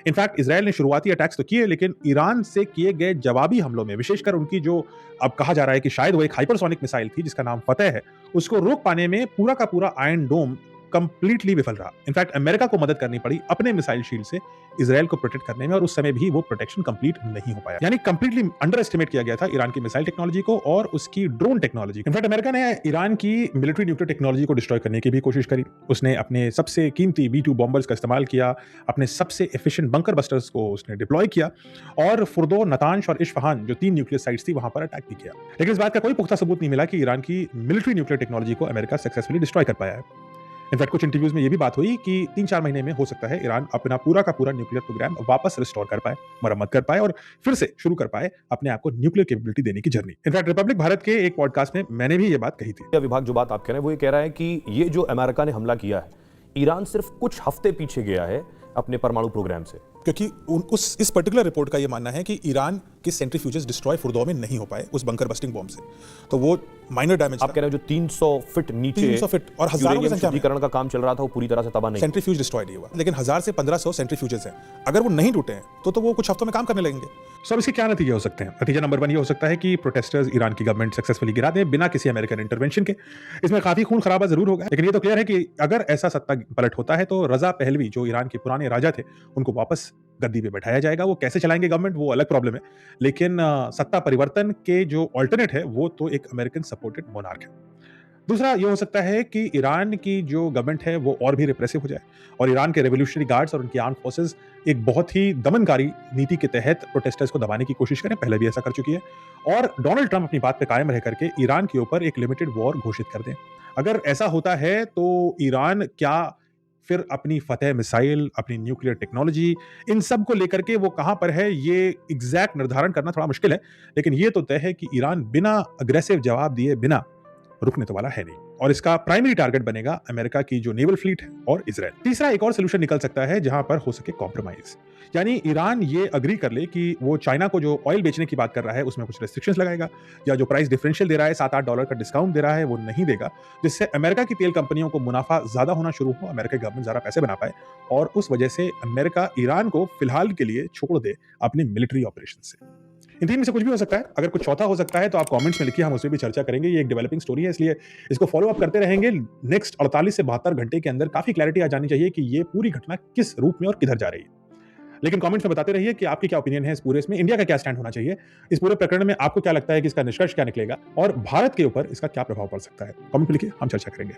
In fact Israel ने शुरुआती attacks तो किए, लेकिन ईरान से किए गए जवाबी हमलों में, विशेषकर उनकी जो अब कहा जा रहा है कि शायद वो एक हाइपरसोनिक मिसाइल थी जिसका नाम फतेह है, उसको रोक पाने में पूरा का पूरा आयरन डोम कंप्लीटली विफल रहा। इनफैक्ट अमेरिका को मदद करनी पड़ी अपने मिसाइल शील्ड से इसराइल को प्रोटेक्ट करने में, और उस समय भी वो प्रोटेक्शन कंप्लीट नहीं हो पाया। यानी कंप्लीटली अंडर एस्टिमेट किया गया था ईरान की मिसाइल टेक्नोलॉजी को और उसकी ड्रोन टेक्नोलॉजी। इनफैक्ट अमेरिका ने ईरान की मिलिट्री न्यूक्लियर टेक्नोलॉजी को डिस्ट्रॉय करने की भी कोशिश करी। उसने अपने सबसे कीमती B-2 बॉम्बर्स का इस्तेमाल किया, अपने सबसे एफिशिएंट बंकर बस्टर्स को उसने डिप्लॉय किया और फुर्दो, नतांश और इस्फहान जो 3 न्यूक्लियर साइट्स थी वहां पर अटैक भी किया। लेकिन इस बात का कोई पुख्ता सबूत नहीं मिला कि ईरान की मिलिट्री न्यूक्लियर टेक्नोलॉजी को अमेरिका सक्सेसफुली डिस्ट्रॉय कर पाया है। इनफैक्ट कुछ इंटरव्यूज में ये भी बात हुई कि 3-4 महीने में हो सकता है ईरान अपना पूरा का पूरा न्यूक्लियर प्रोग्राम वापस रिस्टोर कर पाए, मरम्मत कर पाए और फिर से शुरू कर पाए अपने आप को न्यूक्लियर कैपेबिलिटी देने की जर्नी। इनफैक्ट रिपब्लिक भारत के एक पॉडकास्ट में मैंने भी ये बात कही थी। विभाग जो बात आप कह रहे हैं वो ये कह रहा है कि ये जो अमेरिका ने हमला किया है, ईरान सिर्फ कुछ हफ्ते पीछे गया है अपने परमाणु प्रोग्राम से, क्योंकि इस पर्टिकुलर रिपोर्ट का ये मानना है कि ईरान के सेंट्रीफ्यूजेस डिस्ट्रॉय फुर्दो में नहीं हो पाए उस बंकर बस्टिंग बॉम्ब से, तो वो माइनर डैमेज। आप कह रहे हो जो 300 फीट नीचे 300 फीट और हजारों की संख्या में का काम चल रहा था वो पूरी तरह से तबाह नहीं। सेंट्रीफ्यूज डिस्ट्रॉय नहीं हुआ, लेकिन 1000 से 1500 सेंट्रीफ्यूजेस हैं। अगर वो नहीं टूटे हैं तो वो कुछ हफ्तों में काम करने लगेंगे। सो इसके क्या नतीजे हो सकते हैं? नतीजा नंबर 1 ये हो सकता है कि प्रोटेस्टर्स ईरान की गवर्नमेंट सक्सेसफुली गिरा दें बिना किसी अमेरिकन इंटरवेंशन के। इसमें काफी खून खराबा जरूर होगा, लेकिन ये तो क्लियर है कि अगर ऐसा सत्ता पलट होता है तो रजा पहलवी जो ईरान के पुराने राजा थे उनको वापस गद्दी पे बैठाया जाएगा। वो कैसे चलाएंगे गवर्नमेंट वो अलग प्रॉब्लम है, लेकिन सत्ता परिवर्तन के जो ऑल्टरनेट है वो तो एक अमेरिकन सपोर्टेड मोनार्क है। दूसरा ये हो सकता है कि ईरान की जो गवर्नमेंट है वो और भी रिप्रेसिव हो जाए और ईरान के रेवोल्यूशनरी गार्ड्स और उनकी आर्म्ड फोर्सेस एक बहुत ही दमनकारी नीति के तहत प्रोटेस्टर्स को दबाने की कोशिश करें, पहले भी ऐसा कर चुकी है, और डोनाल्ड ट्रंप अपनी बात पे कायम रह करके ईरान के ऊपर एक लिमिटेड वॉर घोषित कर दें। अगर ऐसा होता है तो ईरान क्या फिर अपनी फतेह मिसाइल, अपनी न्यूक्लियर टेक्नोलॉजी, इन सब को लेकर के वो कहां पर है ये एग्जैक्ट निर्धारण करना थोड़ा मुश्किल है, लेकिन ये तो तय है कि ईरान बिना अग्रेसिव जवाब दिए बिना रुकने तो वाला है नहीं, और इसका प्राइमरी टारगेट बनेगा अमेरिका की जो नेवल फ्लीट है और इजराइल। तीसरा एक और सोल्यूशन निकल सकता है जहां पर हो सके कॉम्प्रोमाइज, यानी ईरान ये अग्री कर ले कि वो चाइना को जो ऑयल बेचने की बात कर रहा है उसमें कुछ रेस्ट्रिक्शंस लगाएगा, या जो प्राइस डिफरेंशियल दे रहा है $7-8 का डिस्काउंट दे रहा है वो नहीं देगा, जिससे अमेरिका की तेल कंपनियों को मुनाफा ज्यादा होना शुरू हो, अमेरिका गवर्नमेंट ज्यादा पैसे बना पाए और उस वजह से अमेरिका ईरान को फिलहाल के लिए छोड़ दे अपने मिलिट्री ऑपरेशन से। इन तीन में से कुछ भी हो सकता है। अगर कुछ चौथा हो सकता है तो आप कमेंट्स में लिखिए, हम उसमें भी चर्चा करेंगे। ये एक डेवलपिंग स्टोरी है, इसलिए इसको फॉलो अप करते रहेंगे। नेक्स्ट 48 से 72 घंटे के अंदर काफी क्लैरिटी आ जानी चाहिए कि ये पूरी घटना किस रूप में और किधर जा रही है। लेकिन कमेंट्स में बताते रहिए कि आपकी क्या ओपिनियन है इस पूरे इसमें, इंडिया का क्या स्टैंड होना चाहिए इस पूरे प्रकरण में, आपको क्या लगता है कि इसका निष्कर्ष क्या निकलेगा और भारत के ऊपर इसका क्या प्रभाव पड़ सकता है। कमेंट में लिखिए, हम चर्चा करेंगे।